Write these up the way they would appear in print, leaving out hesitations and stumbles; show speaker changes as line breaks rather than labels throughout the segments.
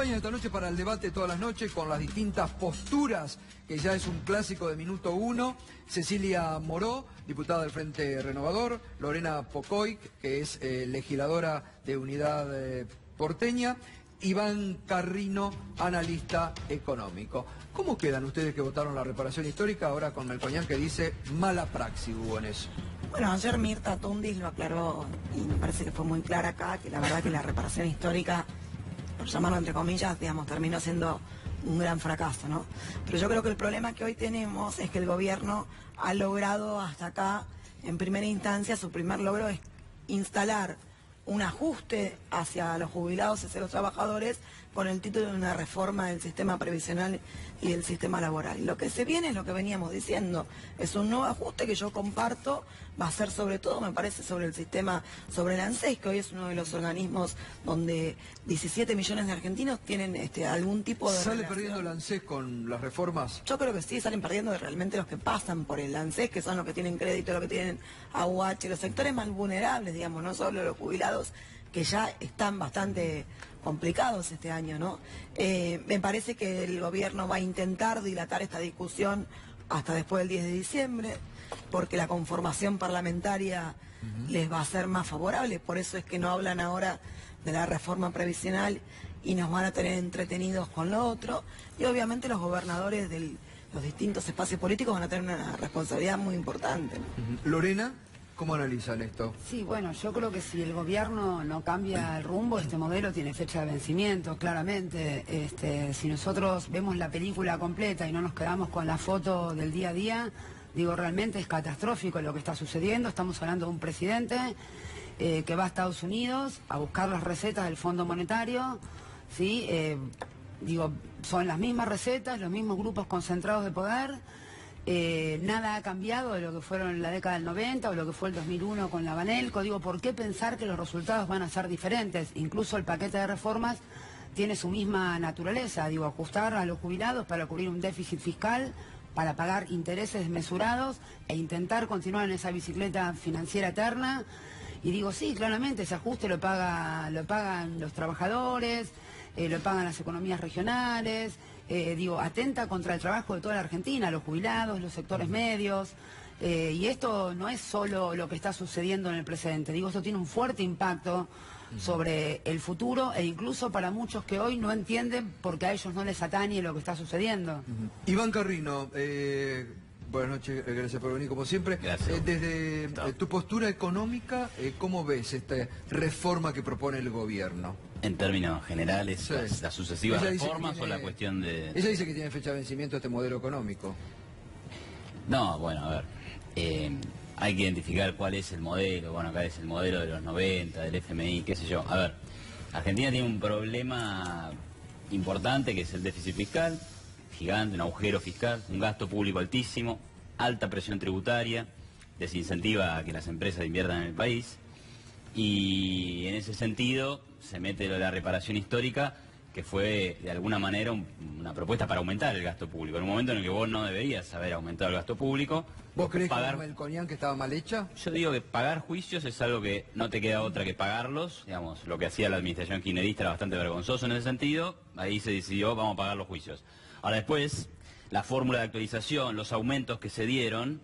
acompañan esta noche para el debate todas las noches con las distintas posturas, que ya es un clásico de Minuto Uno. Cecilia Moró, diputada del Frente Renovador, Lorena Pocoy, que es legisladora de Unidad Porteña, Iván Carrino, analista económico. ¿Cómo quedan ustedes que votaron la reparación histórica ahora con Melconian, que dice mala praxis hubo en eso?
Bueno, ayer Mirta Tundis lo aclaró y me parece que fue muy clara acá, que la verdad que la reparación histórica, por llamarlo entre comillas, digamos, terminó siendo un gran fracaso, ¿no? Pero yo creo que el problema que hoy tenemos es que el gobierno ha logrado hasta acá, en primera instancia, su primer logro es instalar un ajuste hacia los jubilados, hacia los trabajadores, con el título de una reforma del sistema previsional y del sistema laboral. Lo que se viene es lo que veníamos diciendo, es un nuevo ajuste que yo comparto, va a ser sobre todo, me parece, sobre el sistema, sobre el ANSES, que hoy es uno de los organismos donde 17 millones de argentinos tienen algún tipo de
¿Sale
relación.
perdiendo el ANSES con las reformas?
Yo creo que sí, salen perdiendo realmente los que pasan por el ANSES, que son los que tienen crédito, los que tienen AUH, los sectores más vulnerables, digamos, no solo los jubilados, que ya están bastante complicados este año, ¿no? Me parece que el gobierno va a intentar dilatar esta discusión hasta después del 10 de diciembre, porque la conformación parlamentaria les va a ser más favorable, por eso es que no hablan ahora de la reforma previsional y nos van a tener entretenidos con lo otro, y obviamente los gobernadores de los distintos espacios políticos van a tener una responsabilidad muy importante, ¿no?
Lorena, ¿cómo analizan esto?
Sí, bueno, yo creo que si el gobierno no cambia el rumbo, este modelo tiene fecha de vencimiento, claramente. Si nosotros vemos la película completa y no nos quedamos con la foto del día a día, digo, realmente es catastrófico lo que está sucediendo. Estamos hablando de un presidente que va a Estados Unidos a buscar las recetas del Fondo Monetario, ¿sí? Digo, son las mismas recetas, los mismos grupos concentrados de poder. Nada ha cambiado de lo que fueron en la década del 90 o lo que fue el 2001 con la Banelco. Digo, ¿por qué pensar que los resultados van a ser diferentes? Incluso el paquete de reformas tiene su misma naturaleza. Digo, ajustar a los jubilados para cubrir un déficit fiscal, para pagar intereses desmesurados e intentar continuar en esa bicicleta financiera eterna. Y digo, sí, claramente ese ajuste lo pagan los trabajadores, lo pagan las economías regionales. Digo, atenta contra el trabajo de toda la Argentina, los jubilados, los sectores medios, y esto no es solo lo que está sucediendo en el presente, digo, esto tiene un fuerte impacto sobre el futuro e incluso para muchos que hoy no entienden porque a ellos no les atañe lo que está sucediendo.
Iván Carrino, buenas noches, gracias por venir como siempre.
Gracias.
Desde tu postura económica, ¿cómo ves esta reforma que propone el gobierno?
En términos generales,
Sí.
las sucesivas
Ella dice
reformas
que
o
tiene-
la cuestión de...
Ella dice que tiene fecha de vencimiento este modelo económico.
No, bueno, a ver, hay que identificar cuál es el modelo. Bueno, acá es el modelo de los 90, del FMI, qué sé yo. A ver, Argentina tiene un problema importante que es el déficit fiscal, gigante, un agujero fiscal, un gasto público altísimo, alta presión tributaria, desincentiva a que las empresas inviertan en el país. Y en ese sentido se mete lo de la reparación histórica, que fue de alguna manera una propuesta para aumentar el gasto público, en un momento en el que vos no deberías haber aumentado el gasto público.
¿Vos creés
pagar...
que Melconian que estaba mal hecha?
Yo digo que pagar juicios es algo que no te queda otra que pagarlos, digamos, lo que hacía la administración kirchnerista era bastante vergonzoso en ese sentido, ahí se decidió, vamos a pagar los juicios. Ahora después, la fórmula de actualización, los aumentos que se dieron,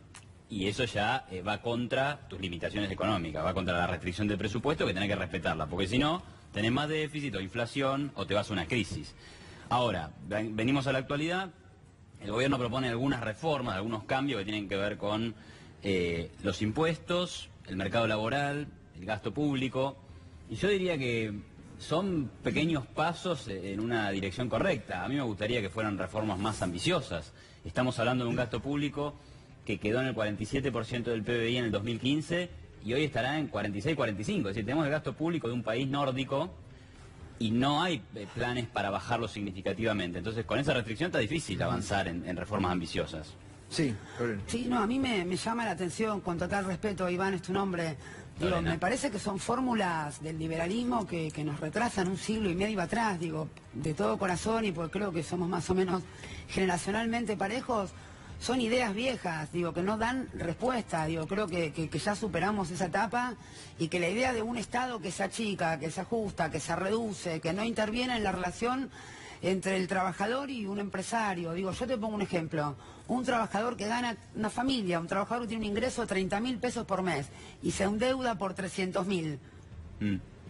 y eso ya va contra tus limitaciones económicas, va contra la restricción del presupuesto que tenés que respetarla, porque si no, tenés más déficit o inflación o te vas a una crisis. Ahora, venimos a la actualidad, el gobierno propone algunas reformas, algunos cambios que tienen que ver con los impuestos, el mercado laboral, el gasto público, y yo diría que son pequeños pasos en una dirección correcta. A mí me gustaría que fueran reformas más ambiciosas. Estamos hablando de un gasto público que quedó en el 47% del PBI en el 2015 y hoy estará en 46-45. Es decir, tenemos el gasto público de un país nórdico y no hay planes para bajarlo significativamente. Entonces, con esa restricción está difícil avanzar en reformas ambiciosas.
Sí, Lorena.
Sí, no, a mí me llama la atención, con total respeto, Iván, es tu nombre. Digo,
Lorena.
me parece que son fórmulas del liberalismo que nos retrasan un siglo y medio atrás, digo, de todo corazón y porque creo que somos más o menos generacionalmente parejos. son ideas viejas, digo, que no dan respuesta. Digo, creo que ya superamos esa etapa y que la idea de un Estado que se achica, que se ajusta, que se reduce, que no interviene en la relación entre el trabajador y un empresario. Digo, yo te pongo un ejemplo. Un trabajador que gana, una familia, un trabajador que tiene un ingreso de 30.000 pesos por mes y se endeuda por 300.000.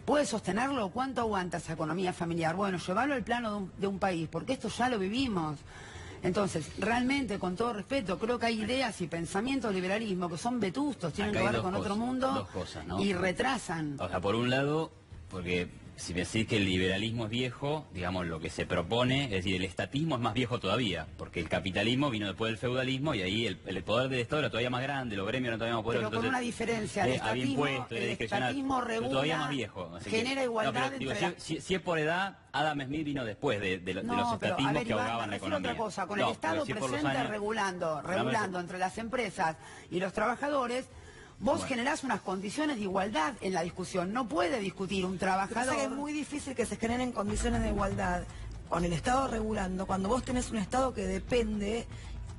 ¿Puede sostenerlo? ¿Cuánto aguanta esa economía familiar? Bueno, llevarlo al plano de un país, porque esto ya lo vivimos. Entonces, realmente, con todo respeto, creo que hay ideas y pensamientos del liberalismo que son vetustos, tienen que ver con otro mundo,
dos cosas, ¿no?
Y retrasan.
O sea, por un lado, porque si me decís que el liberalismo es viejo, digamos, lo que se propone, es decir, el estatismo es más viejo todavía, porque el capitalismo vino después del feudalismo y ahí el poder del Estado era todavía más grande, los gremios eran todavía más poderosos.
Pero con una diferencia,
había impuestos,
el
discrecional,
estatismo regula,
todavía más viejo.
genera igualdad
digo,
entre
si es por edad, Adam Smith vino después de los
pero,
estatismos
a ver,
que
Iván,
ahogaban la economía.
Otra cosa, con el Estado presente
años,
regulando entre las empresas y los trabajadores, vos generás unas condiciones de igualdad en la discusión. No puede discutir un trabajador.
Es muy difícil que se generen condiciones de igualdad con el Estado regulando, cuando vos tenés un Estado que depende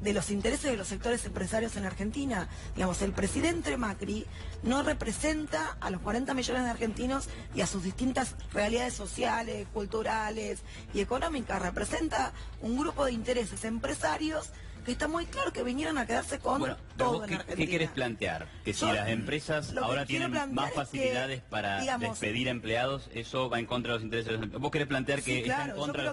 de los intereses de los sectores empresarios en Argentina. Digamos, el presidente Macri no representa a los 40 millones de argentinos y a sus distintas realidades sociales, culturales y económicas. Representa un grupo de intereses empresarios que está muy claro que vinieron a quedarse con todo en Argentina.
¿Qué querés plantear? Que si las empresas ahora tienen más facilidades para despedir empleados, eso va en contra de los intereses de los empleados. ¿Vos querés plantear que está en contra?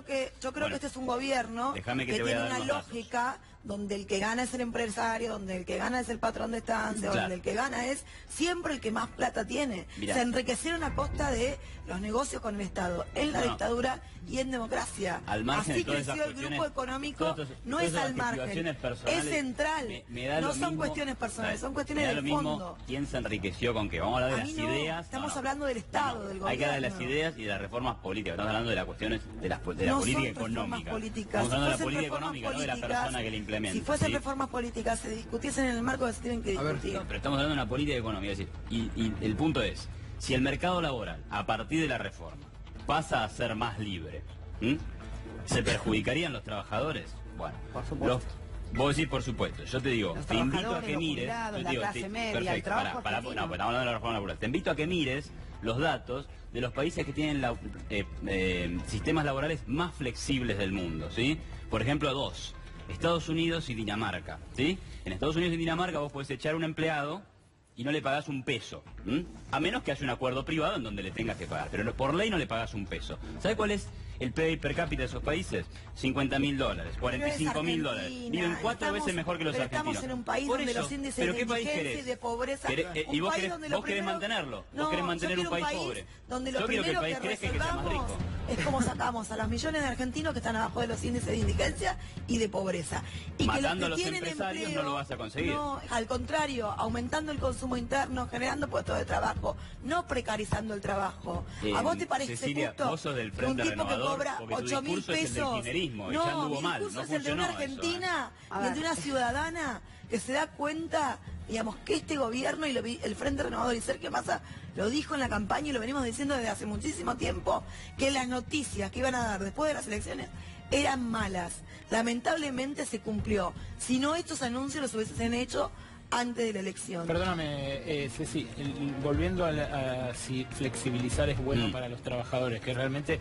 Yo creo que este es un gobierno que tiene una lógica donde el que gana es el empresario, donde el que gana es el patrón de estancia, donde el que gana es siempre el que más plata tiene. Se enriquecieron a costa de los negocios con el Estado, en la dictadura y en democracia.
Al margen
así
de todas
creció el grupo económico, no es al margen, es central. No son cuestiones personales, son cuestiones de fondo.
¿Quién se enriqueció con qué? Vamos a hablar de las ideas.
Estamos hablando del Estado, del gobierno.
Hay que hablar de las ideas y de las reformas políticas. Estamos hablando de las cuestiones de la política económica. Estamos hablando de la política económica, no de la persona que la implementa.
Si fuesen reformas políticas, se discutiesen en el marco que se tienen que discutir.
No, pero estamos hablando de una política económica. Es decir, y el punto es, si el mercado laboral, a partir de la reforma, pasa a ser más libre, ¿se perjudicarían los trabajadores? Bueno,
por supuesto.
Vos decís, por supuesto. Yo te digo, te invito a que mires...
La clase media, el trabajo
no, pues estamos hablando de la reforma laboral. Te invito a que mires los datos de los países que tienen sistemas laborales más flexibles del mundo, ¿sí? Por ejemplo, dos. Estados Unidos y Dinamarca, ¿sí? En Estados Unidos y Dinamarca vos podés echar a un empleado y no le pagás un peso, a menos que haya un acuerdo privado en donde le tengas que pagar, pero por ley no le pagás un peso. ¿Sabe cuál es el PIB per cápita de esos países? $50.000, $45.000. Viven 4 veces mejor que los argentinos.
Estamos en un país donde los índices de indigencia y de pobreza...
¿Y vos querés mantenerlo? ¿Vos querés mantener un país pobre?
Donde lo primero que resolvamos es cómo sacamos a los millones de argentinos que están abajo de los índices de indigencia y de pobreza. Y
matando a los empresarios no lo vas a conseguir.
No, al contrario, aumentando el consumo interno, generando puestos de trabajo, no precarizando el trabajo. ¿A vos te parece
Cecilia,
justo
vos sos del
que
Frente
un tipo que
Renovador,
cobra 8.000 pesos?
No,
mi discurso es el de una argentina y el de una ciudadana que se da cuenta, digamos, que este gobierno y el Frente Renovador y Sergio Massa lo dijo en la campaña y lo venimos diciendo desde hace muchísimo tiempo, que las noticias que iban a dar después de las elecciones eran malas. Lamentablemente se cumplió. Si no, estos anuncios los hubiesen hecho antes de la elección.
Perdóname, Ceci, volviendo a si flexibilizar es bueno para los trabajadores, que realmente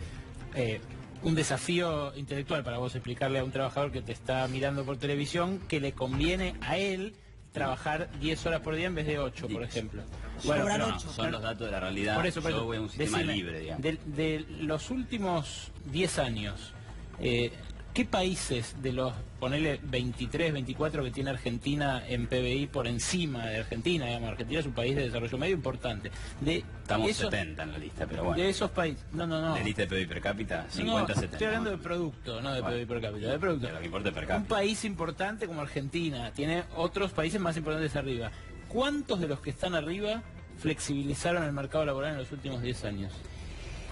un desafío intelectual para vos explicarle a un trabajador que te está mirando por televisión que le conviene a él trabajar 10 horas por día en vez de 8, por ejemplo.
Bueno, pero son los datos de la realidad.
Por eso,
yo voy a un sistema libre, digamos.
De los últimos 10 años, ¿qué países de los, ponele 23, 24 que tiene Argentina en PBI por encima de Argentina? Digamos, Argentina es un país de desarrollo medio importante.
Estamos 70 en la lista, pero bueno.
De esos países, no.
De lista de PBI per cápita, 50-70.
No, estoy hablando de producto, no de PBI per cápita, de producto.
Lo que importa es per cápita.
Un país importante como Argentina tiene otros países más importantes arriba. ¿Cuántos de los que están arriba flexibilizaron el mercado laboral en los últimos 10 años?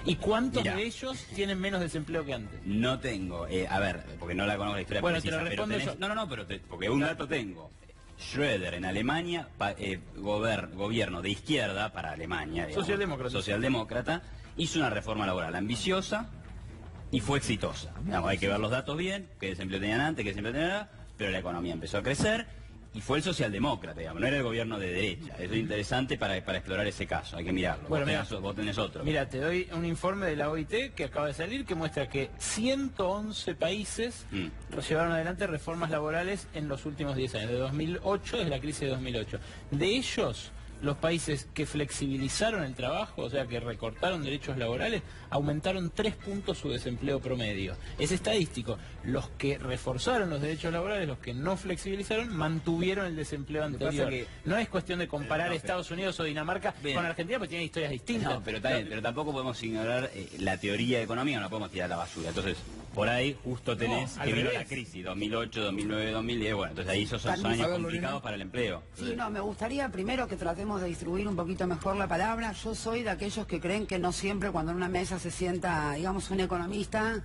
¿Y cuántos de ellos tienen menos desempleo que antes?
No tengo, a ver, porque no la conozco la historia precisa, pero tenés, porque un dato tengo. Schröder en Alemania, gobierno de izquierda para Alemania, digamos, socialdemócrata, hizo una reforma laboral ambiciosa y fue exitosa. Digamos, hay que ver los datos bien, qué desempleo tenían antes, qué desempleo tenían ahora, pero la economía empezó a crecer y fue el socialdemócrata, digamos, no era el gobierno de derecha. Eso es interesante para explorar ese caso, hay que mirarlo.
Bueno,
vos tenés otro.
Mira, te doy un informe de la OIT que acaba de salir que muestra que 111 países llevaron adelante reformas laborales en los últimos 10 años, de 2008, desde la crisis de 2008. De ellos, los países que flexibilizaron el trabajo, o sea, que recortaron derechos laborales, aumentaron 3 puntos su desempleo promedio. Es estadístico. Los que reforzaron los derechos laborales, los que no flexibilizaron, mantuvieron el desempleo anterior. No es cuestión de comparar Estados Unidos o Dinamarca con Argentina, porque tienen historias distintas.
No, pero tampoco podemos ignorar la teoría de economía, no la podemos tirar a la basura. Entonces, por ahí justo tenés que vino la crisis, 2008, 2009, 2010, bueno, entonces ahí esos son años complicados para el empleo.
Sí, no, me gustaría primero que tratemos de distribuir un poquito mejor la palabra. Yo soy de aquellos que creen que no siempre cuando en una mesa se sienta, digamos, un economista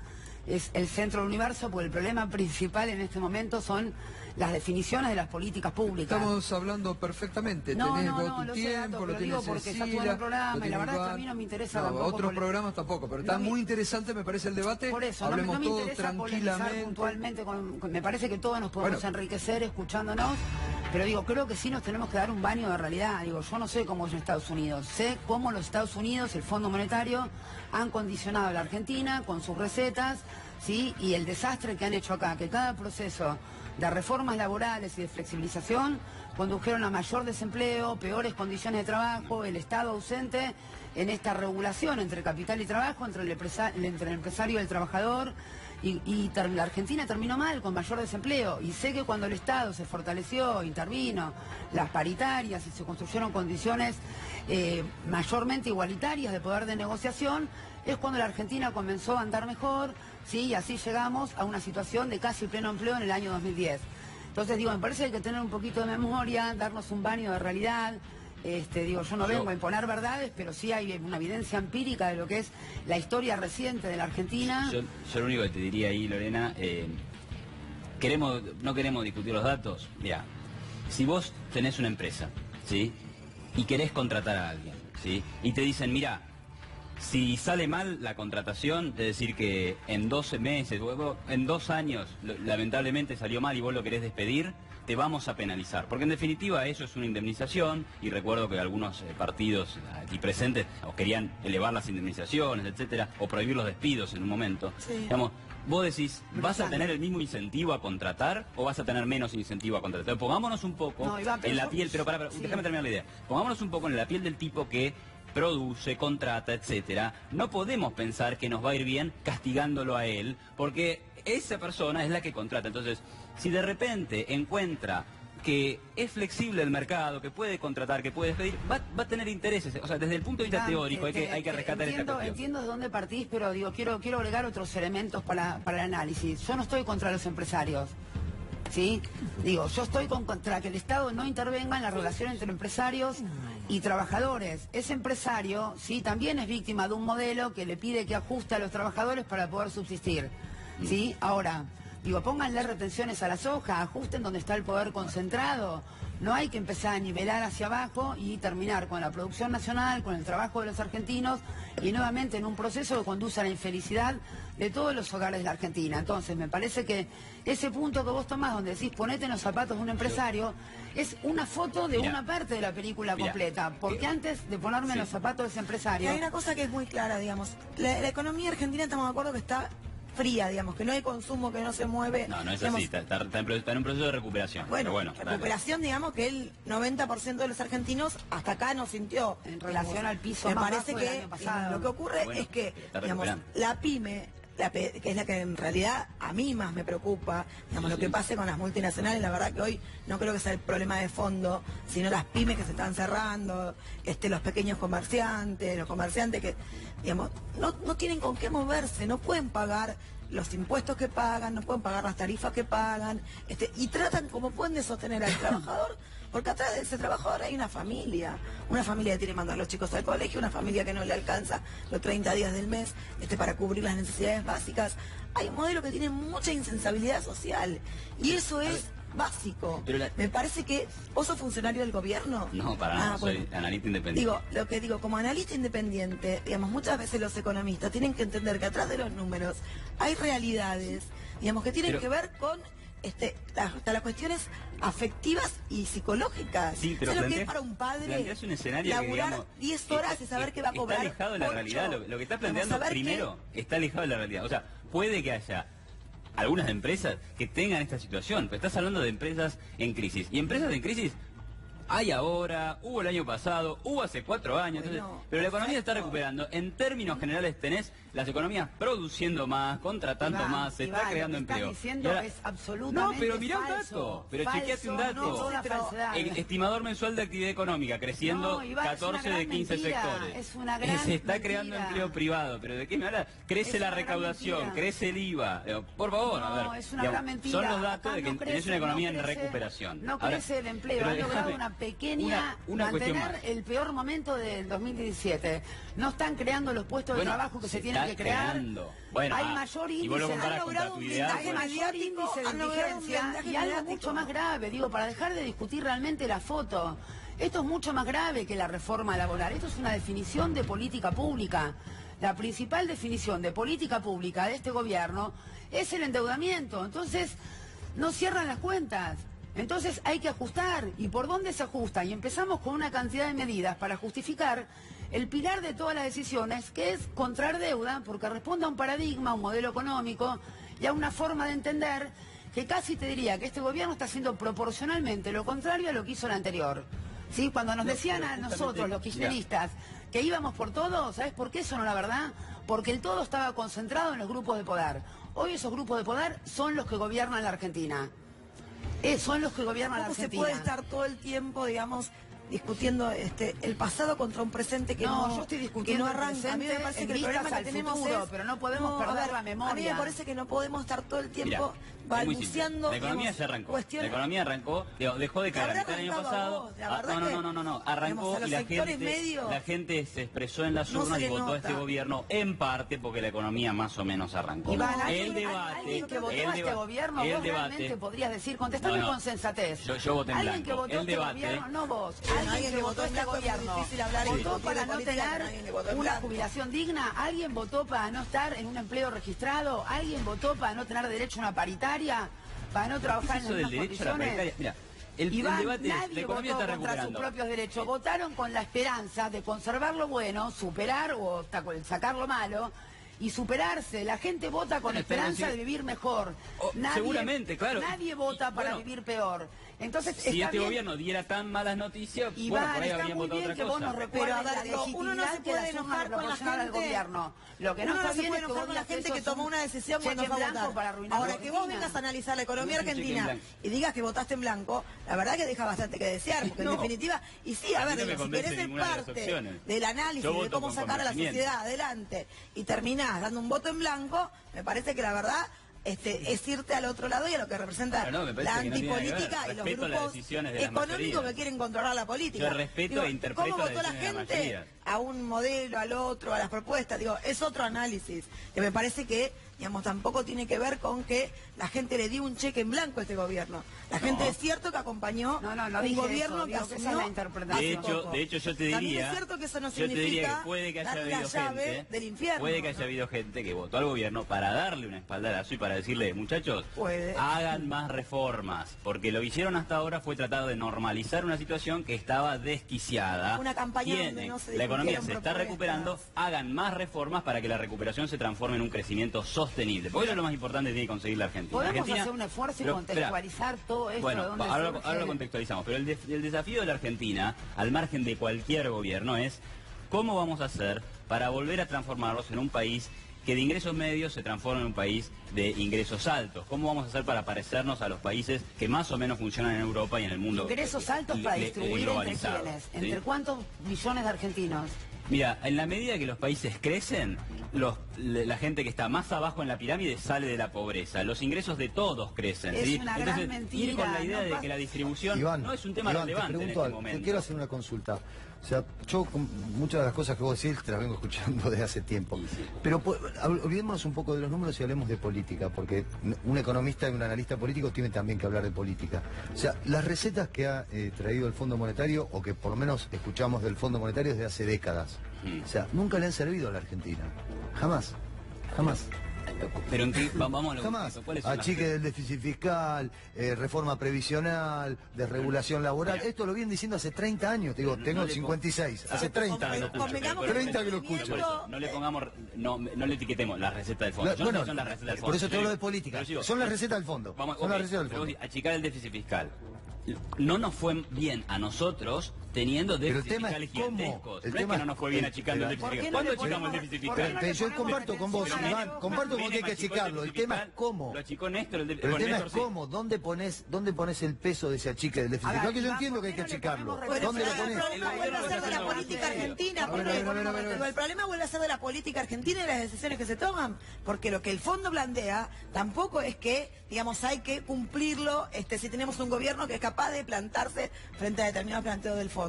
es el centro del universo, porque el problema principal en este momento son las definiciones de las políticas públicas.
Estamos hablando perfectamente. Tenés vos tu tiempo, lo tenés
porque está
Cecilia,
todo el programa y la verdad
Iván.
es que a mí no me interesa
No,
tampoco.
otros programas tampoco, pero está muy interesante, me parece, el debate.
Por eso,
hablemos
no me
todos
interesa
tranquilamente.
polemizar puntualmente, me parece que todos nos podemos enriquecer escuchándonos, pero digo, creo que sí nos tenemos que dar un baño de realidad. Digo, yo no sé cómo es en Estados Unidos, sé cómo los Estados Unidos, el Fondo Monetario, han condicionado a la Argentina con sus recetas, ¿sí? Y el desastre que han hecho acá, que cada proceso de reformas laborales y de flexibilización condujeron a mayor desempleo, peores condiciones de trabajo, el Estado ausente en esta regulación entre capital y trabajo, entre el empresario y el trabajador, y la Argentina terminó mal, con mayor desempleo. Y sé que cuando el Estado se fortaleció, intervino, las paritarias y se construyeron condiciones mayormente igualitarias de poder de negociación, es cuando la Argentina comenzó a andar mejor, ¿sí? Y así llegamos a una situación de casi pleno empleo en el año 2010. Entonces, digo, me parece que hay que tener un poquito de memoria, darnos un baño de realidad. Digo, yo no vengo a imponer verdades, pero sí hay una evidencia empírica de lo que es la historia reciente de la Argentina.
Yo lo único que te diría ahí, Lorena, no queremos discutir los datos. Mira, si vos tenés una empresa, ¿sí? Y querés contratar a alguien, ¿sí? Y te dicen, mira, si sale mal la contratación, es decir que en 12 meses, en 2 años, lamentablemente salió mal y vos lo querés despedir, te vamos a penalizar. Porque en definitiva eso es una indemnización, y recuerdo que algunos partidos aquí presentes querían elevar las indemnizaciones, etcétera, o prohibir los despidos en un momento. Sí. Digamos, vos decís, ¿vas a tener el mismo incentivo a contratar o vas a tener menos incentivo a contratar? Pongámonos un poco en la piel, pero déjame terminar la idea. Pongámonos un poco en la piel del tipo que produce, contrata, etcétera. No podemos pensar que nos va a ir bien castigándolo a él, porque esa persona es la que contrata. Entonces, si de repente encuentra que es flexible el mercado, que puede contratar, que puede despedir, va a tener intereses. O sea, desde el punto de vista teórico hay que rescatar esta cuestión.
Entiendo de dónde partís, pero digo, quiero agregar otros elementos para el análisis. Yo no estoy contra los empresarios, ¿sí? Digo, yo estoy contra que el Estado no intervenga en la relación entre empresarios y trabajadores. Ese empresario, sí, también es víctima de un modelo que le pide que ajuste a los trabajadores para poder subsistir, ¿sí? Ahora, digo, pónganle retenciones a la soja, ajusten donde está el poder concentrado. No hay que empezar a nivelar hacia abajo y terminar con la producción nacional, con el trabajo de los argentinos y nuevamente en un proceso que conduce a la infelicidad de todos los hogares de la Argentina. Entonces, me parece que ese punto que vos tomás, donde decís ponete en los zapatos de un empresario, es una foto de una parte de la película completa. Porque antes de ponerme en los zapatos de ese empresario...
Hay una cosa que es muy clara, digamos. La economía argentina, estamos de acuerdo que está fría, digamos, que no hay consumo, que no se mueve.
No es
digamos,
así, está en un proceso de recuperación.
Bueno, recuperación, digamos, que el 90% de los argentinos hasta acá no sintió.
En relación al piso
me
más
parece
bajo del
que
año pasado.
lo que ocurre es que, digamos, la pyme, que es la que en realidad a mí más me preocupa, digamos, lo que pase con las multinacionales, la verdad que hoy no creo que sea el problema de fondo, sino las pymes que se están cerrando, los pequeños comerciantes, los comerciantes que, digamos, no tienen con qué moverse, no pueden pagar los impuestos que pagan, no pueden pagar las tarifas que pagan, y tratan como pueden de sostener al trabajador, porque atrás de ese trabajador hay una familia que tiene que mandar a los chicos al colegio, una familia que no le alcanza los 30 días del mes para cubrir las necesidades básicas. Hay un modelo que tiene mucha insensibilidad social, y eso es básico. Me parece que vos sos funcionario del gobierno.
No, para nada, soy analista independiente.
Como analista independiente, digamos, muchas veces los economistas tienen que entender que atrás de los números hay realidades, digamos, que tienen que ver con hasta las cuestiones afectivas y psicológicas.
Sí, pero
¿Sabes lo que es para un padre
planteas un escenario que,
laburar
digamos,
10 horas y saber que va a cobrar?
Está alejado de la
8?
realidad. Lo que estás planteando
Vamos a ver
primero está alejado de la realidad. O sea, puede que haya algunas empresas que tengan esta situación, pero estás hablando de empresas en crisis. Y empresas en crisis hay ahora, hubo el año pasado, hubo hace 4 años,
Bueno,
entonces, pero la economía está recuperando. En términos generales tenés las economías produciendo más, contratando más, se está creando
lo que
empleo.
estás diciendo
Y ahora-
es absolutamente
No, pero mirá un
falso,
dato, pero
falso,
chequeate un
no,
dato.
toda falsedad.
El estimador mensual de actividad económica creciendo
No, Iván, es
14
una
de
gran
15
mentira,
sectores.
es una gran
Se está creando
mentira.
empleo privado, pero ¿de qué me hablas? Crece
Es
la
una gran
recaudación,
mentira.
crece el IVA. Por favor, a
No,
ver.
es una gran mentira.
Son los datos
Acá
de que
no
tenés
crece,
una economía
no
en
crece,
recuperación.
No
Ahora,
crece el empleo,
pero
han logrado
déjame
una pequeña
una cuestión
mantener
más.
el peor momento del 2017. No están creando los puestos de
Bueno,
trabajo que se
se
tienen
está
que crear.
creando. Bueno,
hay mayor
si vos lo
índice,
comparás
han
contra
logrado
tu
un
ideal,
blindaje,
bueno.
mayor índice de
han logrado un
indigencia
blindaje
y algo
mediático.
mucho más grave, digo, para dejar de discutir realmente la foto. Esto es mucho más grave que la reforma laboral. Esto es una definición de política pública. La principal definición de política pública de este gobierno es el endeudamiento. Entonces, no cierran las cuentas. Entonces hay que ajustar. ¿Y por dónde se ajusta? Y empezamos con una cantidad de medidas para justificar el pilar de todas las decisiones, que es contraer deuda, porque responde a un paradigma, a un modelo económico y a una forma de entender que casi te diría que este gobierno está haciendo proporcionalmente lo contrario a lo que hizo el anterior. ¿Sí? Cuando nos decían
pero
a
justamente,
nosotros, los kirchneristas, que íbamos por todo, ¿sabes por qué eso no es la verdad? Porque el todo estaba concentrado en los grupos de poder. Hoy esos grupos de poder son los que gobiernan la Argentina. Son los que gobiernan la
¿Cómo se
Argentina.
puede estar todo el tiempo, digamos, discutiendo el pasado contra un presente que no,
yo estoy
que
discutiendo
no
el
arranca? A mí me
presente
parece
en
que el
vistas
problema que
al
tenemos
futuro,
es...
pero no podemos
a
perder
ver,
la
A mí
memoria.
me parece que no podemos estar todo el tiempo
Mira, es muy simple.
balbuceando...
La economía
digamos,
se arrancó. La
cuestiones...
economía arrancó, dejó de
¿Te habrá
caer el año
arrancado a
pasado.
vos? La verdad
No. Arrancó
digamos, a los
y
sectores medios
la gente se expresó en las
no
urnas
se
y
le
votó a
nota.
este gobierno en parte porque la economía más o menos arrancó.
Iván,
el debate,
alguien que votó
el
a este
deba-
gobierno,
el
vos
debate-
realmente podrías decir, contestame
No, no.
con sensatez.
Yo voté en
Alguien
blanco.
que votó
El
a este
debate-
gobierno, no vos,
alguien
alguien
que
que
votó
votó a
en
este
blanco es muy
gobierno,
difícil hablar y
votó
discutir
para
de
no
política con
tener
alguien que votó en
una
blanco.
jubilación digna, alguien votó para no estar en un empleo registrado, alguien votó para no tener derecho a una paritaria, para no trabajar en
Eso
las
del
mismas
derecho a la
condiciones.
paritaria. Mira, el
Iván,
debate es,
nadie
la economía
votó
está
contra sus
recuperando.
propios derechos. Votaron con la esperanza de conservar lo bueno, superar o sacar lo malo y superarse. La gente vota con
Bueno,
esperanza
pero si-
de vivir mejor.
seguramente, claro.
Nadie vota
Y,
para
bueno,
vivir peor. Entonces,
Si
está
este
bien.
gobierno diera tan malas noticias,
Iván,
bueno, por ahí
está
habrían
muy
votado
bien
otra
que vos
cosa.
nos recuerdes
Pero, a ver,
la
digo, uno no
legitimidad
se
que
puede
la
enojar
suma
con la
proporcional al
gente.
gobierno. Lo que no
Uno
está
no se
bien
puede
es que
enojar
vos
con la
digas que
gente
eso
que
es
tomó
un
una decisión cuando
cheque
fue a
en blanco
votar.
para arruinar
Ahora,
la
que vos
Argentina.
vengas a analizar la economía
No es un cheque en
argentina
blanco.
y digas que votaste en blanco, la verdad que deja bastante que desear, porque
No.
en definitiva, y sí, a
A mí
ver,
no me
digo, si
convence
querés ser
ninguna de las
parte
opciones.
del análisis
Yo
de
voto
cómo
con
sacar a la
convencimiento.
sociedad adelante y terminás dando un voto en blanco, me parece que la verdad es irte al otro lado y a lo que representa
Pero no, me parece
la
que no tiene nada que ver.
antipolítica y los
Respeto las
grupos
decisiones de la
económicos
mayoría.
que quieren controlar la política.
Yo respeto e interpreto
¿cómo
las
votó la
decisiones de la
gente
mayoría?
a un modelo, al otro, a las propuestas? Digo, es otro análisis que me parece que, digamos, tampoco tiene que ver con que la gente le dio un cheque en blanco a este gobierno. La gente es cierto que acompañó
No
un
dije
gobierno
eso,
que
digo que esa es la
asumió
interpretación.
De hecho, yo te
También
diría,
es cierto que eso no
yo te diría
significa
que puede que haya
darle la
habido
llave
gente,
del infierno.
puede que haya habido gente que votó al gobierno para darle un espaldarazo y para decirle, muchachos,
Puede.
hagan más reformas, porque lo que hicieron hasta ahora fue tratar de normalizar una situación que estaba desquiciada.
Una campaña donde no se
La economía
discutieron
se está
propuestas.
recuperando, hagan más reformas para que la recuperación se transforme en un crecimiento sostenible, porque eso es lo más importante que tiene que conseguir la Argentina.
Podemos
Argentina-
hacer un esfuerzo y
pero,
contextualizar todo esto.
bueno,
de dónde
ahora
surge.
lo contextualizamos, pero el desafío de la Argentina, al margen de cualquier gobierno, es cómo vamos a hacer para volver a transformarnos en un país que de ingresos medios se transforme en un país de ingresos altos. ¿Cómo vamos a hacer para parecernos a los países que más o menos funcionan en Europa y en el mundo?
Ingresos altos para distribuir entre
globalizado,
quiénes,
¿sí?
entre cuántos millones de argentinos.
Mira, en la medida que los países crecen, la gente que está más abajo en la pirámide sale de la pobreza. Los ingresos de todos crecen.
Es
¿sí?
una gran
Entonces,
mentira,
ir con la idea
no
de
pasa-
que la distribución
Iván,
no es un tema
Iván,
relevante
te
en
pregunto
este
algo,
momento.
te quiero hacer una consulta. O sea, yo muchas de las cosas que vos decís te las vengo escuchando desde hace tiempo. Pero olvidémonos un poco de los números y hablemos de política, porque un economista y un analista político tienen también que hablar de política. O sea, las recetas que ha traído el Fondo Monetario, o que por lo menos escuchamos del Fondo Monetario desde hace décadas, o sea, nunca le han servido a la Argentina. Jamás. Jamás.
Pero en qué, vamos a lo
Jamás.
¿cuáles son las
Achique del déficit fiscal, reforma previsional, desregulación laboral.
Mira.
Esto lo vienen diciendo hace 30 años. Te digo, tengo 56. Hace 30 años.
Convengamos
30 que lo
crecimiento-
escucho.
Por eso, no le pongamos, no le etiquetemos la receta del fondo.
No,
Yo no sé
bueno,
si son las recetas del fondo.
por eso te
Yo
hablo
digo-
de política.
pero digo,
Son las recetas del fondo.
Vamos,
Son
ok,
las recetas del
pero
fondo.
achicar el déficit fiscal. No nos fue bien a nosotros teniendo
Pero el
déficit
tema
fiscales
es cómo.
gigantescos.
El
No es
tema
que no nos fue bien
es-
achicando el
pero-
déficit
¿Por qué
fiscal.
no
¿Cuándo
le
achicamos el
ponemos-
déficit
por qué
fiscal?
no le
Yo
ponemos
comparto con vos,
atención a
Iván.
la-
Comparto con que hay que
achicó
achicarlo. El
déficit
tema es
fiscal,
cómo.
Lo achicó Néstor.
Pero el tema es
Néstor sí.
cómo, ¿dónde pones el peso de ese achique del déficit
A ver,
fiscal? Que yo
Iván,
entiendo
¿por
que hay
qué
que
no le
achicarlo.
ponemos
¿Dónde lo
referencia?
pones?
El problema vuelve a ser de la política argentina.
A ver, a ver, a ver, a ver, a ver.
Digo, el problema vuelve a ser de la política argentina y de las decisiones que se toman. Porque lo que el fondo plantea tampoco es que, digamos, hay que cumplirlo si tenemos un gobierno que es capaz de plantarse frente a determinados planteos del fondo.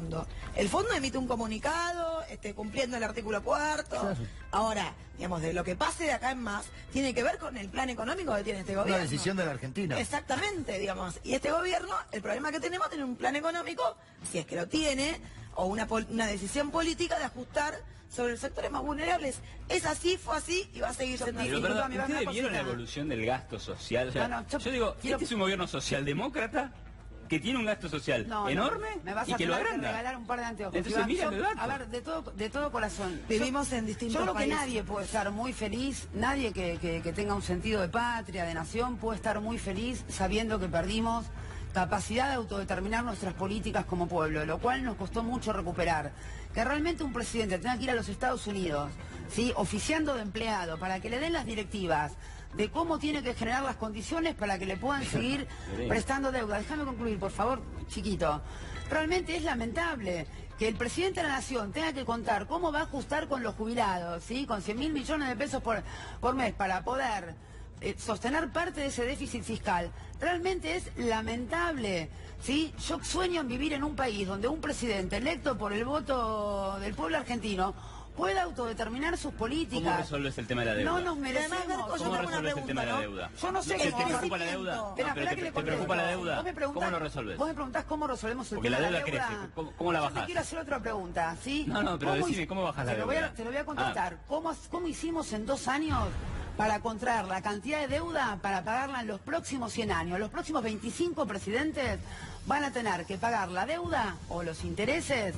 El fondo emite un comunicado cumpliendo el artículo 4. Ahora, digamos, de lo que pase de acá en más, tiene que ver con el plan económico que tiene este gobierno.
Una decisión de la Argentina.
Exactamente, digamos. Y este gobierno, el problema que tenemos, tiene un plan económico, si es que lo tiene, o una decisión política de ajustar sobre los sectores más vulnerables. Es así, fue así y va a seguir siendo así.
Pero perdón,
Disculpame,
¿ustedes
una
vieron la
cosita.
evolución del gasto social? O sea,
No, no,
yo digo,
quiero-
este es un gobierno socialdemócrata que tiene un gasto social
No, no,
enorme
me vas
y
a
que lo
tener que
agranda.
regalar un par de anteojos.
Entonces,
Iván.
mira
Yo-
los datos.
A ver, de todo corazón.
Vivimos en distintos
Yo creo que
países.
nadie puede estar muy feliz, nadie que tenga un sentido de patria, de nación, puede estar muy feliz sabiendo que perdimos capacidad de autodeterminar nuestras políticas como pueblo, lo cual nos costó mucho recuperar. Que realmente un presidente tenga que ir a los Estados Unidos, ¿sí?, oficiando de empleado, para que le den las directivas de cómo tiene que generar las condiciones para que le puedan seguir prestando deuda. Déjame concluir, por favor, chiquito. Realmente es lamentable que el presidente de la Nación tenga que contar cómo va a ajustar con los jubilados, ¿sí?, con 100.000 millones de pesos por mes para poder sostener parte de ese déficit fiscal. Realmente es lamentable, ¿sí? Yo sueño en vivir en un país donde un presidente electo por el voto del pueblo argentino pueda autodeterminar sus políticas.
¿Cómo resuelves el tema de la deuda?
No nos
Además,
merecemos.
Marco, yo
¿Cómo
tengo una
resuelves el tema de la
pregunta,
deuda?
Yo no sé
¿Te
cómo
preocupa la deuda?
Espera,
No, pero
espera que le
¿te
contesto.
preocupa la deuda?
Vos me preguntás,
¿Cómo lo resuelves?
Vos me preguntás cómo resolvemos el
Porque
tema
la
de
deuda crece. ¿Cómo la
Yo
bajás?
te quiero hacer otra pregunta, ¿sí?
No, pero decime, ¿cómo bajás la
te lo voy a-
deuda?
Te lo voy a contestar. ¿Cómo hicimos en 2 años para contraer la cantidad de deuda para pagarla en los próximos 100 años? Los próximos 25 presidentes van a tener que pagar la deuda o los intereses,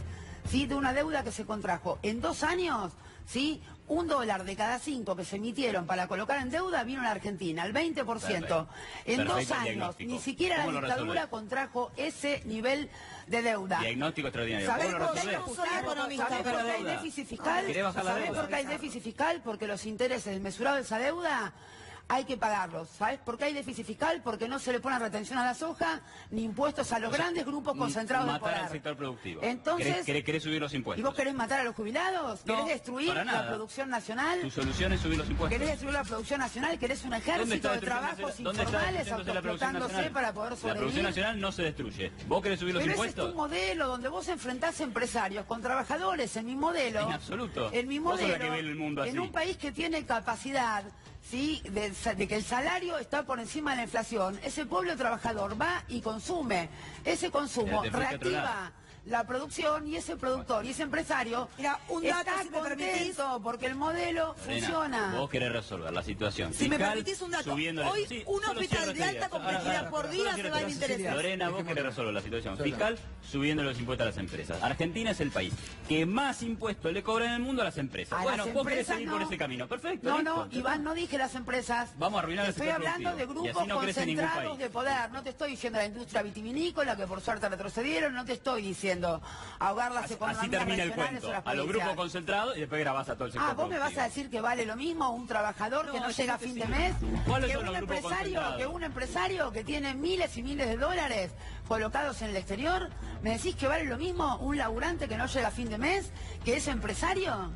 ¿sí?, de una deuda que se contrajo en 2 años, ¿sí? $1 de cada 5 que se emitieron para colocar en deuda vino a la Argentina, el 20%. En
Perfecto
2 años,
diagnóstico.
ni siquiera la
¿Cómo lo
dictadura
resolvés?
contrajo ese nivel de deuda.
Diagnóstico extraordinario.
¿Sabés
¿Cómo lo
por qué
resolvés?
No soy economista,
¿Sabés
pero
por qué hay
deuda.
déficit fiscal?
¿Querés bajar la
¿Sabés
deuda?
por qué hay déficit fiscal? Porque los intereses desmesurados de esa deuda hay que pagarlos. ¿Sabes por qué hay déficit fiscal? Porque no se le pone retención a la soja ni impuestos a los grandes grupos concentrados de
Matar
poder.
al sector productivo.
Entonces,
¿Querés subir los impuestos?
¿y vos querés matar a los jubilados?
No,
¿Querés destruir
para nada.
la producción nacional?
Tu solución es subir los impuestos.
¿Querés destruir la producción nacional? ¿Querés un
¿Dónde
ejército
está
de trabajos
destruyéndose- dónde está
informales
destruyéndose la producción
autoexplotándose
nacional?
para poder
La
sobrevivir?
producción nacional no se destruye. ¿Vos querés subir los
Pero ese es
impuestos?
tu modelo, donde vos enfrentás empresarios con trabajadores. En mi modelo,
En absoluto.
en mi
Vos sos la
modelo,
que ve el mundo
en
así.
un país que tiene capacidad, ¿sí?, de que el salario está por encima de la inflación, ese pueblo trabajador va y consume. Ese consumo
Pero te fuiste a otro
reactiva la producción y ese productor y ese empresario
Mira, un dato,
está
si me permitís.
contento porque el modelo
Lorena,
funciona.
Vos querés resolver la situación
Si me
fiscal,
permitís un dato,
subiéndole-
hoy
Sí,
un
solo
hospital
cierro
de
esta
alta
idea.
complejidad por día se va a interesar.
Lorena, vos querés resolver la situación fiscal subiendo los impuestos a las empresas. Argentina es el país que más impuestos le cobra en el mundo a las empresas.
A
Bueno,
las
vos querés
empresas
seguir
no.
por ese camino. Perfecto.
No,
listo.
no, Iván, no dije las empresas.
Vamos a arruinar el
Estoy
sector
hablando de
productivo. Y
grupos
así no crece ningún
concentrados
país.
de poder. No te estoy diciendo la industria vitivinícola, que por suerte retrocedieron. No te estoy diciendo ahogar las economías
Así termina el
regionales
cuento.
o las
A los grupos
provinciales.
concentrados y después grabás a todo el sector
Ah, ¿vos me vas
productivo.
a decir que vale lo mismo un trabajador que
No,
no
yo
llega a
creo que
fin de
sí.
mes?
¿Cuáles
Que
son los grupos concentrados?
un empresario que tiene miles y miles de dólares colocados en el exterior, ¿me decís que vale lo mismo un laburante que no llega a fin de mes que ese empresario?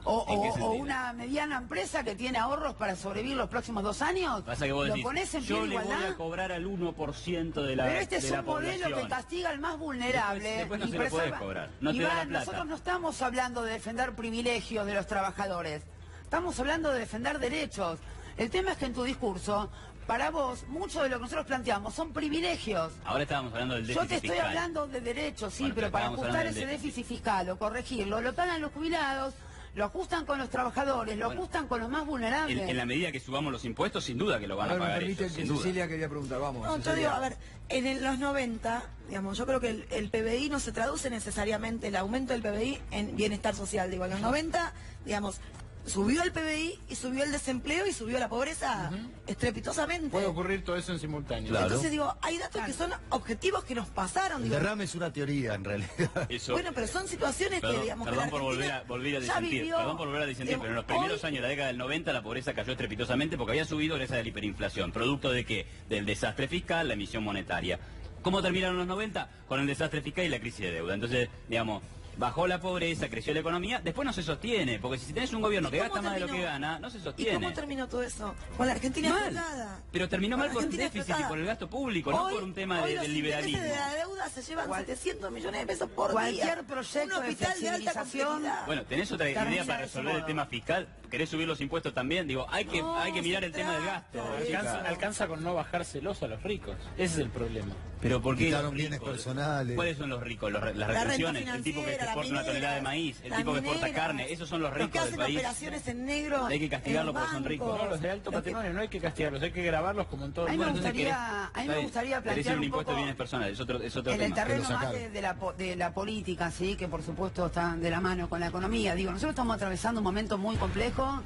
¿En qué
O
sentido?
una mediana empresa que tiene ahorros para sobrevivir los próximos 2 años.
Pasa que vos
¿Lo
decís,
ponés en pie
yo
de
le voy
igualdad?
a cobrar al 1% de la
Pero este es
de la
un modelo
población.
que castiga al más vulnerable.
Después no
y
se lo podés
preserva.
cobrar, no te da la
Iván,
plata.
nosotros no estamos hablando de defender privilegios de los trabajadores. Estamos hablando de defender derechos. El tema es que en tu discurso, para vos, mucho de lo que nosotros planteamos son privilegios.
Ahora estábamos hablando del
Yo
déficit
te estoy
fiscal.
hablando de derechos, sí,
Bueno,
pero para
estábamos
ajustar
hablando
ese
del
déficit fiscal o corregirlo, lo pagan los jubilados, lo ajustan con los trabajadores, lo ajustan con los más vulnerables.
En la medida que subamos los impuestos, sin duda que lo van
A
a
ver, me
pagar
permite
ellos,
que
sin duda.
Cecilia quería preguntar, vamos.
No, yo
Cecilia.
digo, a ver, los 90, digamos, yo creo que el PBI no se traduce necesariamente, el aumento del PBI en bienestar social. Digo, en los 90, digamos, subió el PBI y subió el desempleo y subió la pobreza estrepitosamente.
Puede ocurrir todo eso en simultáneo.
Claro.
Entonces digo, hay datos que son objetivos que nos pasaron.
El
Digo,
derrame es una teoría, en realidad.
Eso.
bueno, pero son situaciones que, digamos, que la
Perdón por volver
Argentina
a
ya
disentir,
vivió,
perdón por volver a disentir,
digamos,
pero en los primeros
hoy-
años de la década del 90 la pobreza cayó estrepitosamente porque había subido gracias a la hiperinflación. ¿Producto de qué? Del desastre fiscal, la emisión monetaria. ¿Cómo terminaron los 90? Con el desastre fiscal y la crisis de deuda. Entonces, digamos, bajó la pobreza, creció la economía, después no se sostiene, porque si tenés un gobierno
¿Y
que
cómo
gasta más de lo que
terminó?
gana, no se
¿Y
sostiene.
cómo terminó todo eso? Con la Argentina
Mal.
explotada.
Pero terminó
Con
mal
la
por el
Argentina
déficit y
explotada.
por el gasto público, no
Hoy-
por un tema
hoy
del
los
liberalismo.
intereses de la deuda se llevan
Cual-
700 millones de pesos por
Cualquier
día.
proyecto
Un
de
hospital de alta
flexibilización-
complejidad.
Bueno, ¿tenés otra
Termina
idea para
de ese
resolver el
modo.
tema fiscal? ¿Querés subir los impuestos también? Digo, hay que
No,
mirar
se
el tema del
trata
gasto.
de
chicas.
Alcanza con no bajárselos a los ricos. Ese es el problema.
Pero ¿por qué
Quitaron
los
bienes
ricos?
personales.
¿Cuáles son los ricos? Las
La
retenciones,
renta
el tipo que te
financiera,
exporta una
las
tonelada de
mineras,
maíz, el
las
tipo que exporta
mineras,
carne, esos son los
que
ricos del
hacen
país.
operaciones en negro.
Hay que castigarlos
en los
porque son ricos.
bancos.
No, los de alto patrimonio no hay que castigarlos, hay que grabarlos como en todo
A
el
mí me
mundo.
Entonces,
gustaría- a mí me
está bien,
gustaría
querés
plantear
un
un
impuesto de
poco
bienes personales, es otro
en el
tema.
terreno
lo
más
sacaron.
de la política, sí, que por supuesto están de la mano con la economía. Digo, nosotros estamos atravesando un momento muy complejo.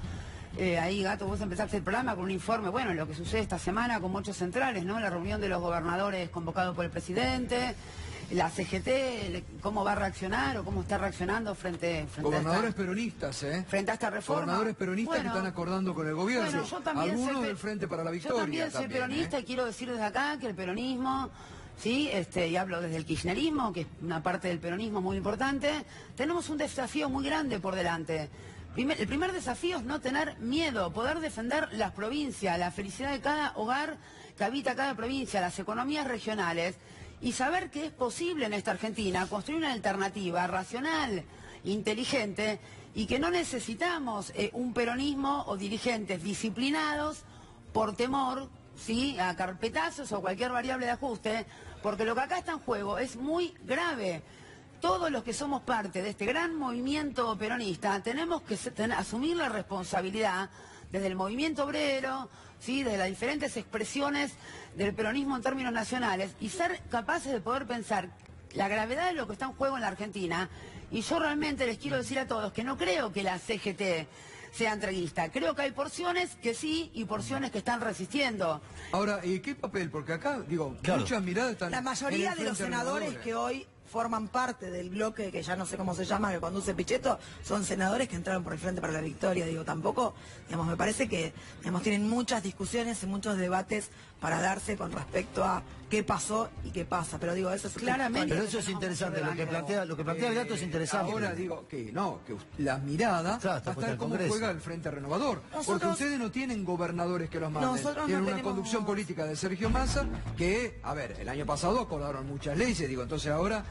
Ahí, Gato, vos empezaste el programa con un informe, bueno, lo que sucede esta semana con muchos centrales, ¿no? La reunión de los gobernadores convocado por el presidente, la CGT, cómo va a reaccionar o cómo está reaccionando frente
Gobernadores
a esta,
peronistas, ¿eh?
frente a esta reforma.
Gobernadores peronistas que están acordando con el gobierno.
Bueno, yo también
Algunos
soy
del Frente para la
Yo
Victoria.
también soy peronista
¿eh?
y quiero decir desde acá que el peronismo, sí, y hablo desde el kirchnerismo, que es una parte del peronismo muy importante, tenemos un desafío muy grande por delante. El primer desafío es no tener miedo, poder defender las provincias, la felicidad de cada hogar que habita cada provincia, las economías regionales, y saber que es posible en esta Argentina construir una alternativa racional, inteligente, y que no necesitamos un peronismo o dirigentes disciplinados por temor, ¿sí?, a carpetazos o cualquier variable de ajuste, porque lo que acá está en juego es muy grave. Todos los que somos parte de este gran movimiento peronista tenemos que asumir la responsabilidad desde el movimiento obrero, ¿sí?, de las diferentes expresiones del peronismo en términos nacionales y ser capaces de poder pensar la gravedad de lo que está en juego en la Argentina. Y yo realmente les quiero decir a todos que no creo que la CGT sea entreguista. Creo que hay porciones que sí y porciones que están resistiendo.
Ahora, ¿y qué papel? Porque acá, digo,
Claro.
muchas miradas están
La mayoría
en el
de los
Frente
senadores
Renovador.
que hoy forman parte del bloque, que ya no sé cómo se llama, que conduce Pichetto, son senadores que entraron por el Frente para la Victoria. Digo, tampoco, digamos, me parece que, digamos, tienen muchas discusiones y muchos debates para darse con respecto a qué pasó y qué pasa. Pero digo, eso es
Claramente.
Pero eso es interesante, lo que plantea el Gato es interesante.
Ahora digo que no, que las miradas
Claro, está
va a
puesta
estar
al
cómo
Congreso.
juega el Frente Renovador. Porque
Nosotros-
ustedes no tienen gobernadores que los manden.
Nosotros
Tienen
no
una
tenemos-
conducción política de Sergio Massa que, a ver, el año pasado acordaron muchas leyes, digo, entonces ahora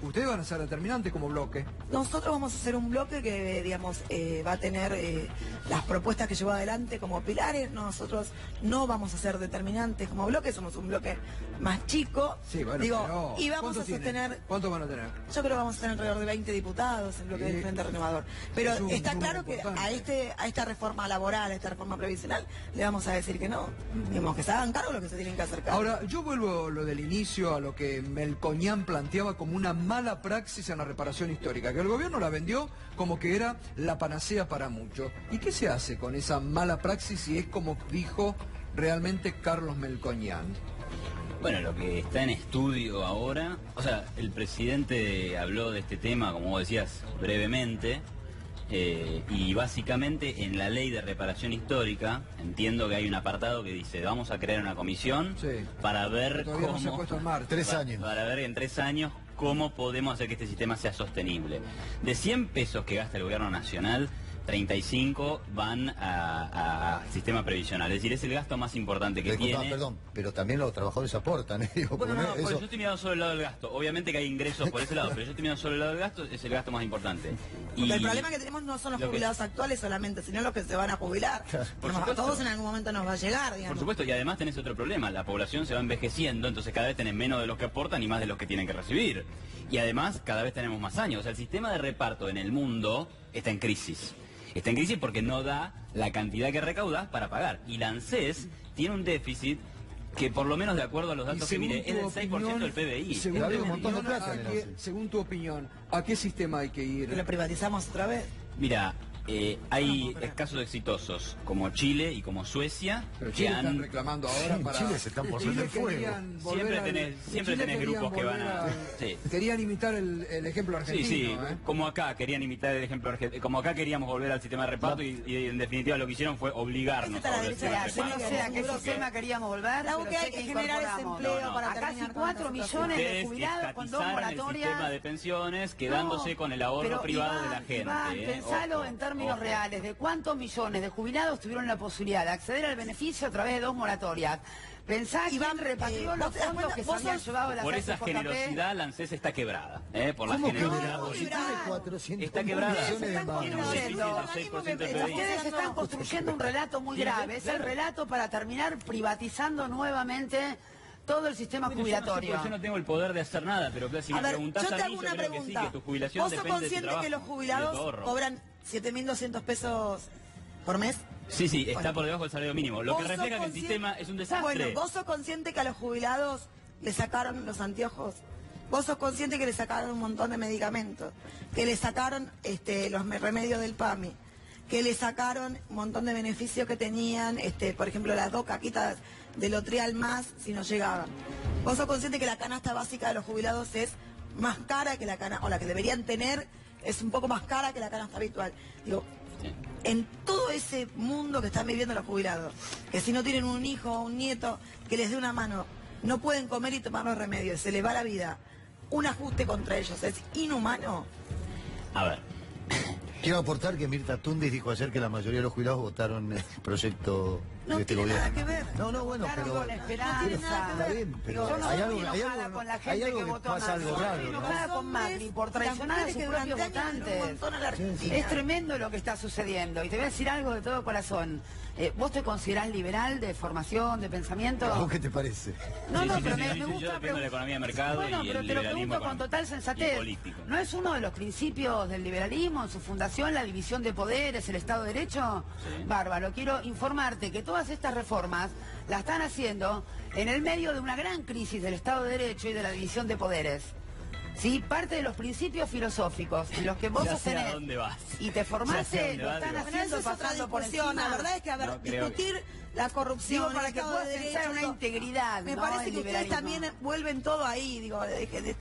ustedes van a ser determinantes como bloque.
Nosotros vamos a hacer un bloque que, digamos, va a tener las propuestas que llevó adelante como pilares. Nosotros no vamos a ser determinantes como bloque, somos un bloque más chico.
Sí, bueno,
Digo,
pero
y vamos
¿cuántos
a
tienen?
sostener,
¿Cuántos van a tener?
yo creo que vamos a tener alrededor de 20 diputados en bloque
Sí.
del Frente Renovador. Pero
Es un
está
número
claro que
importante.
a esta reforma laboral, a esta reforma previsional, le vamos a decir que no. Digamos, que se hagan cargo de lo que se tienen que hacer cargo.
Ahora, yo vuelvo a lo del inicio, a lo que Melconian planteaba como una mala praxis en la reparación histórica, que el gobierno la vendió como que era la panacea para muchos. ¿Y qué se hace con esa mala praxis si es como dijo realmente Carlos Melconian?
Bueno, lo que está en estudio ahora, o sea, el presidente habló de este tema, como vos decías, brevemente, y básicamente en la ley de reparación histórica entiendo que hay un apartado que dice, vamos a crear una comisión
Sí.
para ver
Todavía no se ha
cómo...
puesto en marcha.
3 años.
Para ver en 3 años cómo podemos hacer que este sistema sea sostenible. De 100 pesos que gasta el gobierno nacional, 35 van a sistema previsional. Es decir, es el gasto más importante que
Disculpa,
tiene.
perdón, pero también los trabajadores aportan, ¿eh? Digo,
Bueno,
porque
no,
eso-
yo estoy mirando solo el lado del gasto. Obviamente que hay ingresos por ese lado, pero yo estoy mirando solo el lado del gasto, es el gasto más importante.
Porque el problema que tenemos no son los
lo que-
jubilados actuales solamente, sino los que se van a jubilar.
Por
Digamos, a
supuesto.
todos en algún momento nos va a llegar, digamos.
Por supuesto, y además tenés otro problema, la población se va envejeciendo, entonces cada vez tenés menos de los que aportan y más de los que tienen que recibir. Y además cada vez tenemos más años. O sea, el sistema de reparto en el mundo está en crisis. Está en crisis porque no da la cantidad que recaudas para pagar. Y la ANSES tiene un déficit que, por lo menos de acuerdo a los datos que mire, es del 6% del PBI.
Según tu opinión, ¿a qué sistema hay que ir?
¿Que lo privatizamos otra vez?
Mira, hay casos exitosos como Chile y como Suecia
Pero
que
Chile
han...
están reclamando ahora para...
Chile se están por
Chile
prender fuego.
querían volver
Siempre tenés
querían
grupos que van
volver
a... Sí.
Querían imitar el ejemplo argentino.
Sí,
¿eh?
como acá querían imitar el ejemplo argentino, como acá queríamos volver al sistema de reparto y en definitiva lo que hicieron fue obligarnos a volver al sistema de
Yo no
reparto.
sé a qué sistema queríamos volver,
Algo
pero
que
sé
hay que generar ese
incorporamos.
empleo para
a casi
terminar con
4
esta
millones de
Ustedes
jubilados con 2
estatizaron el
moratorias.
sistema de pensiones quedándose con el ahorro
Pero,
privado
Iván,
de la gente.
Iván, pensalo
Ojo,
en términos
ojo.
reales, de cuántos millones de jubilados tuvieron la posibilidad de acceder al beneficio a través de 2 moratorias. Pensá que
Iván,
repatrió
¿vos
los
te das
fondos
cuenta?
que se
Vos
habían
sos-
llevado de la
Por esa
CJP.
generosidad la ANSES está quebrada. Por la
¿Cómo
generosidad.
quebrado? Si tiene 400
Está quebrada.
millones de
Están
más.
construyendo.
6% del PBI.
Ustedes están construyendo un relato muy grave. Es el relato para terminar privatizando nuevamente todo el sistema
Bueno,
jubilatorio.
yo no tengo el poder de hacer nada, pero claro, si
A
me
ver,
preguntás
yo te
a mí,
hago
yo
una
creo que sí,
pregunta.
que tu jubilación
¿Vos sos
depende de tu
consciente que los
trabajo y de tu
jubilados
ahorro.
cobran 7.200 pesos por mes?
Sí, está
Bueno.
por debajo del salario mínimo. Lo que
¿Vos sos
refleja que el
consciente-
sistema es un desastre.
Bueno, ¿vos sos consciente que a los jubilados le sacaron los anteojos? ¿Vos sos consciente que le sacaron un montón de medicamentos? Que le sacaron los remedios del PAMI? Que le sacaron un montón de beneficios que tenían, por ejemplo, las 2 caquitas del Otrial más si no llegaban. ¿Vos sos consciente que la canasta básica de los jubilados es más cara que la canasta, o la que deberían tener es un poco más cara que la canasta habitual? Digo,
Sí.
en todo ese mundo que están viviendo los jubilados, que si no tienen un hijo o un nieto que les dé una mano, no pueden comer y tomar los remedios, se les va la vida, un ajuste contra ellos, es inhumano.
A ver,
Quiero aportar que Mirta Tundis dijo ayer que la mayoría de los jubilados votaron el proyecto
No
de este
tiene
gobierno.
nada que ver.
No, bueno,
Votaron
pero...
con esperanza.
No tiene nada que
Está
ver.
bien, pero
Yo no
hay
estoy
algo,
enojada con la
hay
gente
algo
que
que
votó
pasa
Macri.
algo raro,
Estoy
¿no?
enojada con Macri por traicionar a sus
que
propios
durante años
votantes.
un montón a la Argentina.
Es tremendo lo que está sucediendo. Y te voy a decir algo de todo corazón. ¿Vos te considerás liberal de formación, de pensamiento?
¿A vos qué te parece?
No,
Sí,
no,
sí,
pero
sí,
me
sí, yo
gusta...
dependo de la economía de mercado
Bueno,
y
pero
el
te lo
liberalismo
pregunto con
económico
total
y
sensatez.
político.
¿No es uno de los principios del liberalismo en su fundación la división de poderes, el Estado de Derecho?
Sí.
Bárbaro, quiero informarte que todas estas reformas las están haciendo en el medio de una gran crisis del Estado de Derecho y de la división de poderes. ¿Sí? Parte de los principios filosóficos en los que vos
Ya sé
sostenés
a dónde vas.
y te
Ya sé a
formaste,
dónde
lo
vas,
están
digo.
Bueno, eso
haciendo
es otra
pasando por
discusión.
encima.
La verdad es que, a ver,
No, creo
discutir la corrupción,
Digo, para
el
que
Estado
puedas
de
pensar
Derecho,
en una
digo,
integridad,
me
¿no?
parece
el
que ustedes
liberalismo.
también vuelven todo ahí, digo,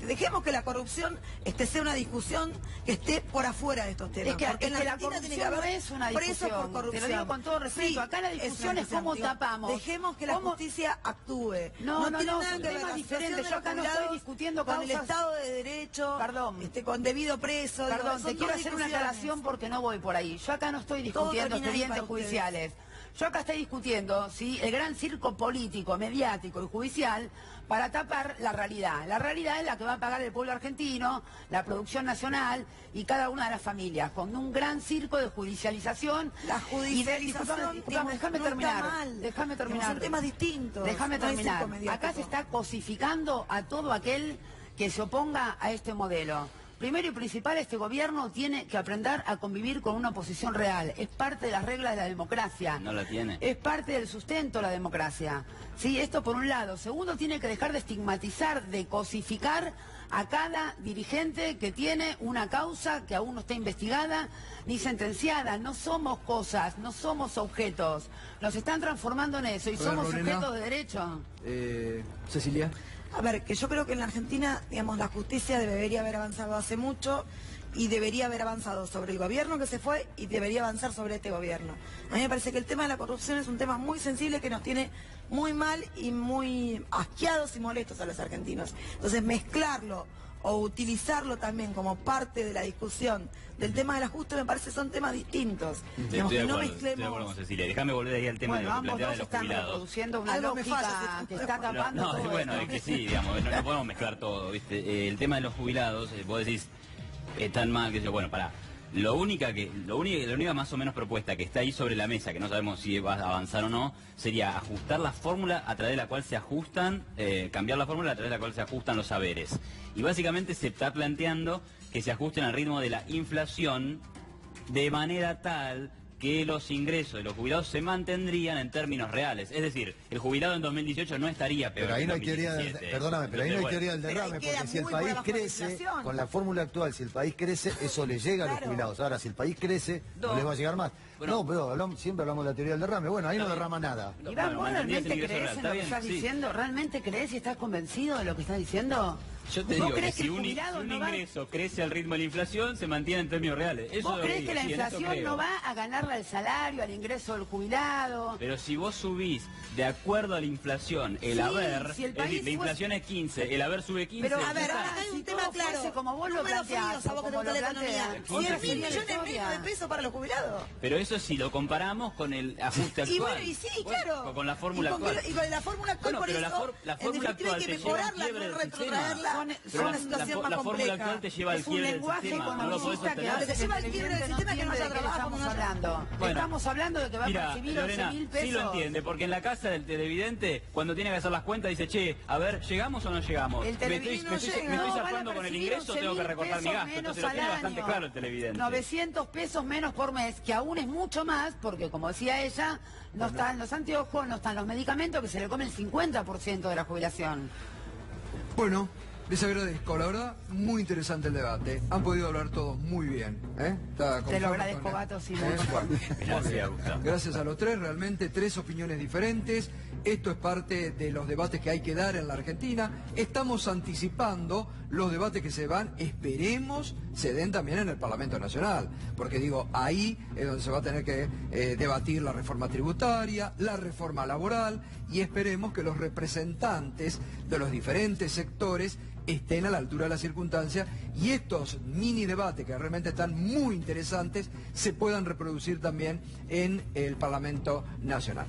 dejemos que la corrupción sea una discusión que esté por afuera de estos temas.
Es que,
porque
es
en
que la
Argentina tiene
corrupción
que
no
haber
es una
presos
discusión.
por corrupción.
Te lo digo con todo respeto.
Sí,
Acá la discusión
una
es cómo
discusión.
tapamos.
Dejemos que la
¿Cómo?
justicia actúe.
No,
tiene
no,
nada
son
que ver
temas
la
diferentes.
situación de
Yo acá
los
no estoy
jubilados
discutiendo
con el
causas-
Estado de Derecho,
Perdón.
con debido preso. digo,
Perdón,
son
te quiero
dos
hacer una
discusiones.
aclaración porque no voy por ahí. Yo acá no estoy
Todo
discutiendo
termina ahí
expedientes
para ustedes.
judiciales. Yo acá estoy discutiendo ¿sí? el gran circo político, mediático y judicial para tapar la realidad. La realidad es la que va a pagar el pueblo argentino, la producción nacional y cada una de las familias, con un gran circo de judicialización.
La judicialización,
Disculpame, déjame
no
terminar.
está mal.
Déjame terminar.
Son temas distintos.
Déjame
no es
terminar.
circo mediático.
Acá se está cosificando a todo aquel que se oponga a este modelo. Primero y principal, este gobierno tiene que aprender a convivir con una oposición real. Es parte de las reglas de la democracia.
No la tiene.
Es parte del sustento de la democracia. Sí, esto por un lado. Segundo, tiene que dejar de estigmatizar, de cosificar a cada dirigente que tiene una causa que aún no está investigada ni sentenciada. No somos cosas, no somos objetos. Nos están transformando en eso y
Hola,
somos
Lorena.
sujetos de derecho.
Cecilia.
A ver, que yo creo que en la Argentina, digamos, la justicia debería haber avanzado hace mucho y debería haber avanzado sobre el gobierno que se fue y debería avanzar sobre este gobierno. A mí me parece que el tema de la corrupción es un tema muy sensible que nos tiene muy mal y muy asqueados y molestos a los argentinos. Entonces, mezclarlo o utilizarlo también como parte de la discusión del tema del ajuste me parece son temas distintos. Digamos,
Estoy
que
de
no
acuerdo, estoy de acuerdo con
mezclemos...
Cecilia. Déjame volver ahí al tema
Bueno,
de lo que
ambos
planteaba
dos
de los
están
jubilados.
reproduciendo una
Algo me
lógica
falla,
que está
No,
tapando
no,
todo
bueno,
esto.
es que sí, digamos, no podemos mezclar todo, ¿viste? El tema de los jubilados, vos decís, tan mal, que yo, bueno, pará. La única más o menos propuesta que está ahí sobre la mesa, que no sabemos si va a avanzar o no, sería ajustar la fórmula a través de la cual se ajustan, cambiar la fórmula a través de la cual se ajustan los saberes. Y básicamente se está planteando que se ajusten al ritmo de la inflación de manera tal que los ingresos de los jubilados se mantendrían en términos reales. Es decir, el jubilado en 2018 no estaría peor.
Pero ahí
que
no
en
hay teoría del,
2017.
perdóname, pero ahí no hay teoría del
Pero ahí
derrame,
queda
porque si el
muy
país
por abajo de la
crece,
inflación.
con la fórmula actual, si el país crece, eso le llega a los
Claro.
jubilados. Ahora, si el país crece, no les va a llegar más.
Bueno.
No, pero siempre hablamos de la teoría del derrame. Bueno, ahí no derrama nada.
Iván,
Bueno,
¿vos
mantendrías el
realmente
ingreso
crees
real,
en
¿está
lo que
bien?
estás
Sí.
diciendo? ¿Realmente crees y estás convencido de lo que estás diciendo?
Yo te
¿Vos
digo que
crees que
si
el
un
jubilado no va-
ingreso crece al ritmo de la inflación, se mantiene en términos reales. Eso
¿Vos
es lo
crees
digo,
que la
sí, en eso
inflación
creo.
no va a ganarle al salario, al ingreso del jubilado?
Pero si vos subís de acuerdo a la inflación el
Sí,
haber,
si el
es decir,
país
la inflación es 15, el haber sube 15.
Pero,
A ver,
Claro,
ahora hay
si
un tema
todo
claro.
fuese como vos lo
Números
planteás,
fríos a vos que te
como
gusta la
lo
economía.
planteas,
100
otra
mil
sería la
millones menos
historia.
de pesos para los jubilados.
Pero eso si lo comparamos con el ajuste actual.
Y bueno, y sí,
Bueno,
claro.
con la fórmula
Y con
actual.
y con la fórmula actual,
Bueno,
por
pero la
eso,
fórmula
en definitiva
actual
hay que
te lleva al
mejorarla,
quiebre
no
del
retrotraerla
sistema.
a una situación más
la fórmula
compleja.
actual te lleva al
Es un
quiebre del
lenguaje
sistema. No lo podés
economicista que
sostener.
hace
Te lleva al
el
quiebre del
televidente
sistema que no haya
entiende de qué
trabajo,
estamos
no haya-
hablando.
Bueno.
Estamos hablando de que va a
Mira,
percibir
Lorena,
11.000 pesos.
sí lo entiende, porque en la casa del televidente, cuando tiene que hacer las cuentas, dice, che, a ver, ¿llegamos o no llegamos?
El
Me
televidente
estoy,
no
me estoy
llega. No, van a
zafando con el
percibir
ingreso, tengo que
11.000
recortar mi
pesos
gasto.
menos
Entonces lo
al
tiene bastante
año.
claro el televidente.
900 pesos menos por mes, que aún es mucho más, porque como decía ella, no están los anteojos, no están los medicamentos, que se le come el 50% de la jubilación.
Bueno, les agradezco, la verdad, muy interesante el debate. Han podido hablar todos muy bien. Está
Te lo
conforme
agradezco,
con
Bato, sí,
Bueno,
Gracias, Gustavo.
gracias a los tres, realmente tres opiniones diferentes. Esto es parte de los debates que hay que dar en la Argentina. Estamos anticipando los debates que se van, esperemos, se den también en el Parlamento Nacional. Porque digo, ahí es donde se va a tener que debatir la reforma tributaria, la reforma laboral, y esperemos que los representantes de los diferentes sectores estén a la altura de las circunstancias y estos mini debates que realmente están muy interesantes se puedan reproducir también en el Parlamento Nacional.